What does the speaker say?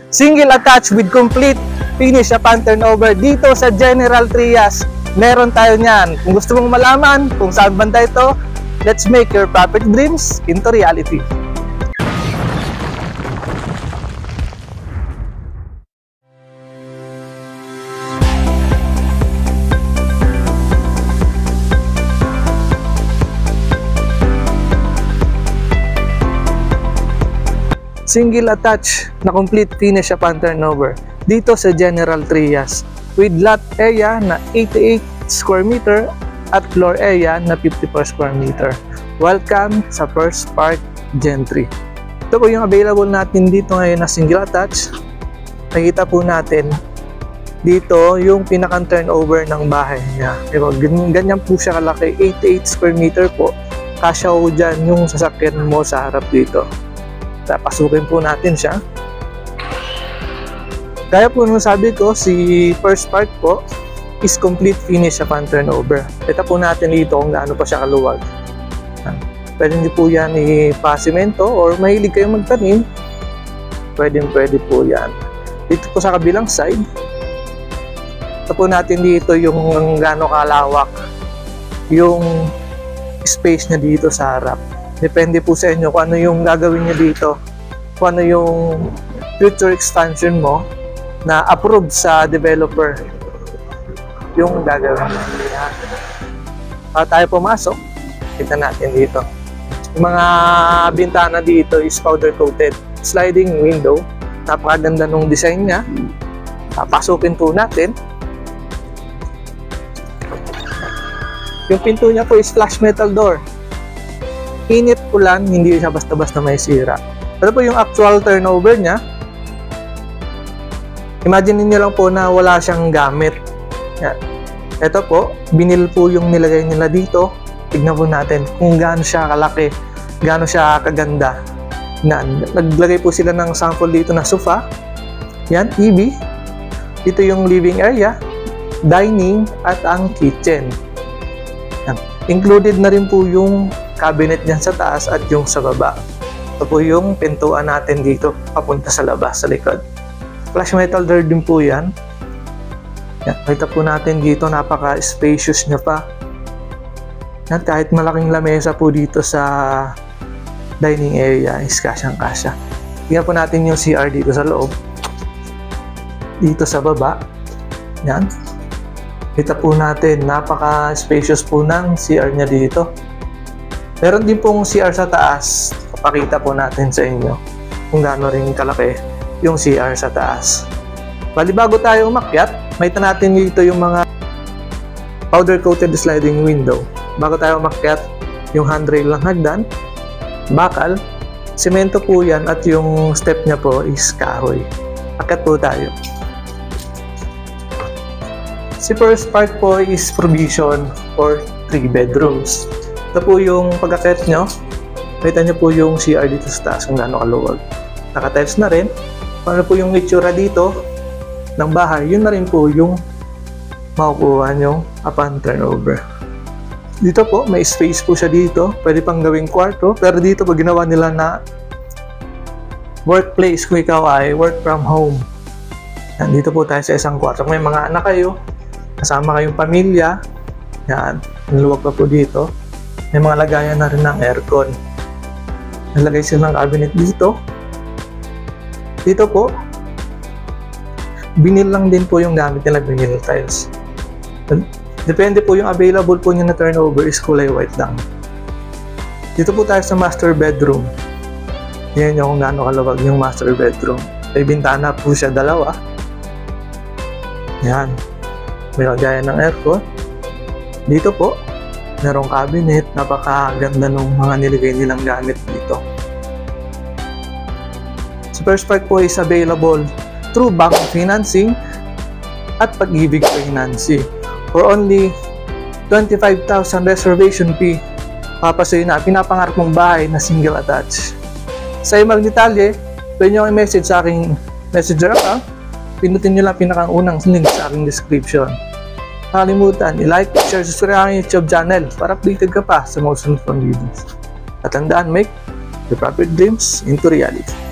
Single attach with complete finish upon turnover dito sa General Trias. Meron tayo niyan. Kung gusto mong malaman kung saan banda ito, let's make your property dreams into reality. Single attach na complete finish upon turnover dito sa General Trias with lot area na 88 square meter at floor area na 54 square meter. Welcome sa First Park Gentry. Ito po yung available natin dito ngayon na single attach. Nakita po natin dito yung pinakang turnover ng bahay niya. Diba? Ganyan po siya kalaki, 88 square meter po. Kasya po dyan yung sasakyan mo sa harap dito. Pasukin po natin siya. Kaya po nung sabi ko, si First Park po is complete finish upon turnover. Kita po natin dito kung gaano pa siya kaluwag. Pwede nyo po yan ipasimento or mahilig kayong magtanim. Pwede po yan. Dito po sa kabilang side, ito po natin dito yung gaano kalawak yung space niya dito sa harap. Depende po sa inyo kung ano yung gagawin nyo dito, kung ano yung future expansion mo na approved sa developer yung gagawin nyo. Tayo pumasok, kita natin dito. Yung mga bintana dito is powder coated, sliding window. Napakaganda nung design niya. Pasukin po natin. Yung pinto niya po is flash metal door. Init po lang, hindi siya basta-basta may sira. Pero po yung actual turnover niya, imagine niyo lang po na wala siyang gamit. Yan. Ito po, binil po yung nilagay nila dito. Tignan po natin kung gaano siya kalaki, gaano siya kaganda. Naglagay po sila ng sample dito na sofa. Yan, TV. Dito yung living area, dining, at ang kitchen. Yan. Included na rin po yung cabinet niyan sa taas at yung sa baba. Ito po yung pintuan natin dito papunta sa labas, sa likod. Flash metal door din po yan. Kita po natin dito, napaka-spacious niya pa. Yan, kahit malaking lamesa po dito sa dining area is kasyang-kasya. Tingnan po natin yung CR dito sa loob. Dito sa baba. Yan. Kita po natin, napaka-spacious po ng CR niya dito. Meron din pong CR sa taas. Papakita po natin sa inyo kung gaano rin kalaki yung CR sa taas. Bali, bago tayo umakyat, makita natin dito yung mga powder coated sliding window. Bago tayo umakyat, yung handrail ng hagdan, bakal, semento po yan at yung step niya po is kahoy. Akyat po tayo. Si First Park po is provision for 3 bedrooms. Ito po yung pag-akyat nyo. Kita nyo po yung CR dito sa taas kung gaano kaluwag. Naka-tiles na rin. Ano po yung itsura dito ng bahay, yun na rin po yung makukuha nyo upon turnover. Dito po, may space po siya dito. Pwede pang gawing kwarto. Pero dito po ginawa nila na workplace kung ikaw ay work from home. Yan, dito po tayo sa isang kwarto. Kung may mga anak kayo, kasama kayong pamilya, yan, niluwag pa po dito. May mga lagayan na rin ng aircon. Nalagay sila ng cabinet dito. Dito po, binil lang din po yung gamit nila, vinyl tiles. Depende po yung available po niya na turnover is kulay white lang. Dito po tayo sa master bedroom. Yan yung kung gaano kalawag yung master bedroom. May bintana po siya, 2. Yan. May lagayan ng aircon. Dito po, merong cabinet. Napakaganda ng mga nilagay nilang gamit dito. Si First Park po is available through bank financing at Pag-ibig Financing. For only 25,000 reservation fee, papasoy na pinapangarap mong bahay na single attach. Sa magdetalye, pwede nyo i-message sa aking messenger account. Pinutin nyo lang pinakaunang link sa aking description. Nakalimutan, i-like, share, subscribe ang YouTube channel para updated ka pa sa mga sunod pang videos. At tandaan, make your property dreams into reality.